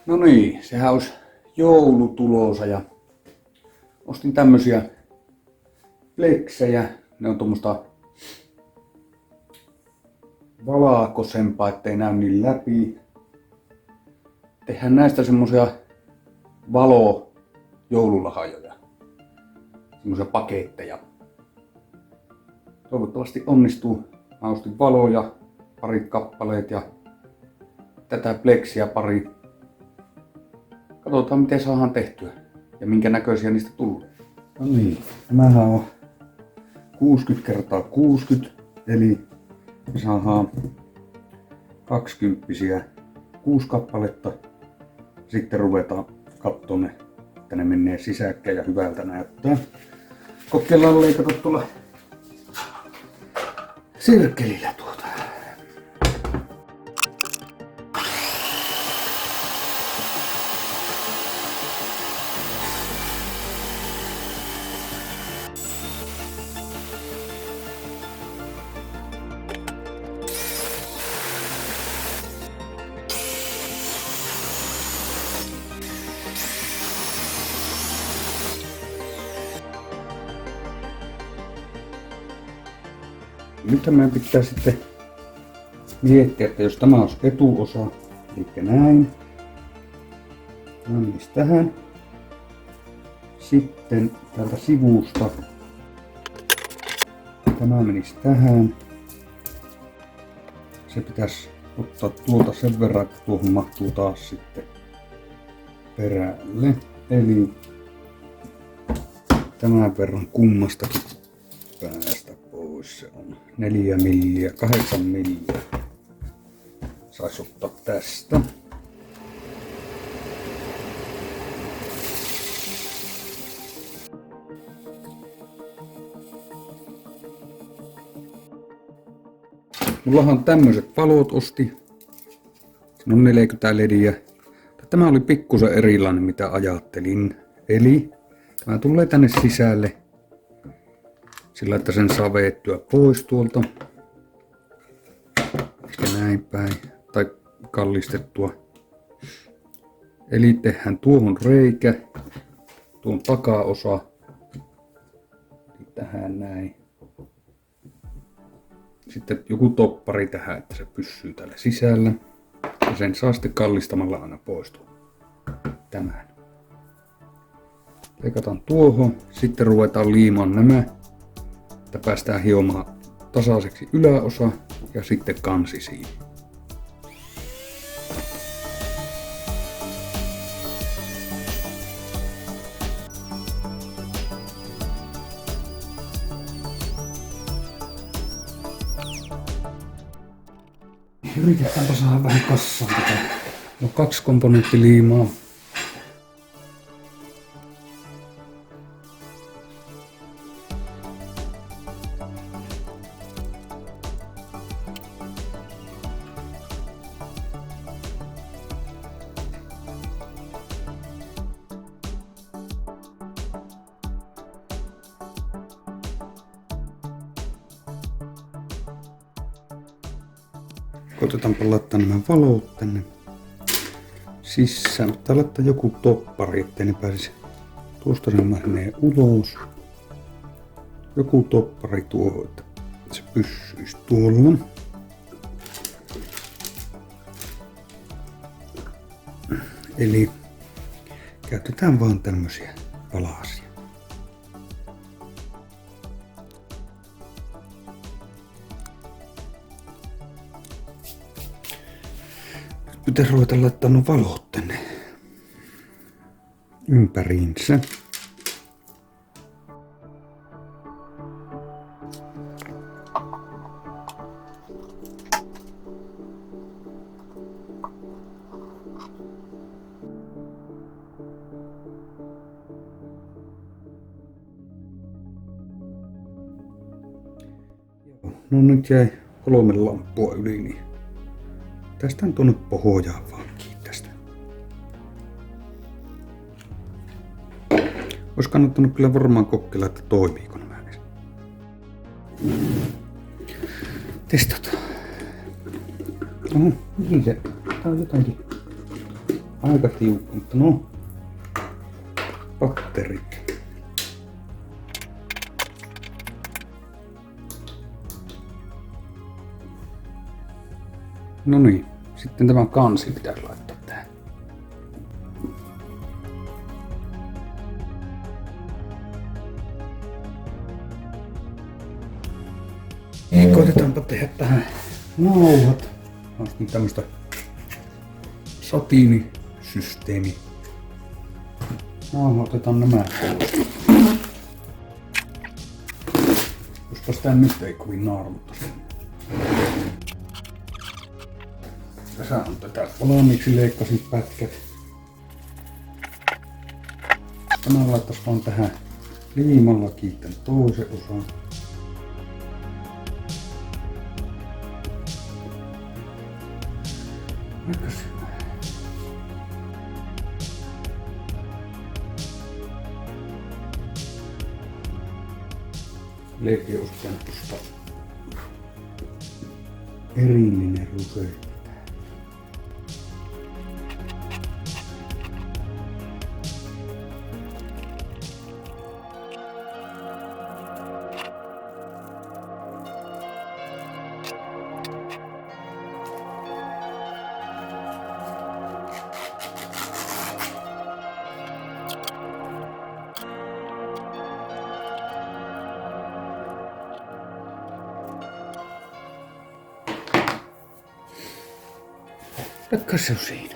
No niin, sehän olisi joulu tulossa ja ostin tämmösiä pleksejä. Ne on tuommoista valakosempaa, ettei näy niin läpi. Tehdään näistä semmosia joululahjoja. Semmosia paketteja. Toivottavasti onnistuu. Mä ostin valoja, parit kappaleet ja tätä pleksiä pari. Katsotaan miten saadaan tehtyä ja minkä näköisiä niistä tulee. No niin, nämähän on 60 x 60, eli me saadaan 20 6 kappaletta. Sitten ruvetaan katsomaan, että ne menee sisäkkäin ja hyvältä näyttää. Kokeillaan leikata tuolla sirkkelillä tuota. Nyt meidän pitää sitten miettiä, että jos tämä olisi etuosa, eli näin. Tämä menisi tähän. Sitten täältä sivusta tämä menisi tähän. Se pitäisi ottaa tuolta sen verran, että tuohon mahtuu taas sitten perälle. Eli tämän verran kummastakin päästä pois. Se on 4 milliä, 8 milliä. Saisi ottaa tästä. Mullahan tämmöiset valot osti. Siinä on 40 lediä. Tämä oli pikkusen erilainen mitä ajattelin. Eli tämä tulee tänne sisälle. Sillä että sen saa veettyä pois tuolta. Ehkä näin päin. Tai kallistettua. Eli tehdään tuohon reikä. Tuon takaosa. Tähän näin. Sitten joku toppari tähän, että se pysyy täällä sisällä. Ja sen saa sitten kallistamalla aina poistua. Tämän. Leikataan tuohon. Sitten ruvetaan liimaan nämä. Että päästään hiomaan tasaiseksi yläosa ja sitten kansi siihen. Yritetäänpä saada vähän kassaan tätä. No 2 komponenttiliimaa. Koitetaanpa laittaa nämä valot tänne sisään. Pitää laittaa joku toppari, ettei ne pääsisi. Tuosta ne menee ulos. Joku toppari tuohon, että se pysyisi tuolla. Eli käytetään vaan tämmösiä palasia. Pitäisi ruveta laittaa nuo valot tänne ympäriinsä. No nyt jäi 3 lamppua yli, niin tästä on tuonne pohjaan vaan tästä. Olisi kannattanut kyllä varmaan kokeilla, että toimiiko nämä edes. Testataan. Oho, mihin se? tää on jotenkin aika tiukka, mutta no. Patterit. No niin, sitten tämä kansi pitäisi laittaa tähän. Koitetaanpa tehdä tähän nauhat. Ostin tämmöstä satiinisysteemi. Otetaan nämä pois. Jospas tää nyt ei kovin naarmutta. Tässä on tätä valmiiksi leikkasin pätkät. Tämä laittais vaan tähän liimalla kiittän toisen osan. Aika hyvä. Lehti olisi pitänyt tuosta erillinen rusetti. Vaikka se on siinä.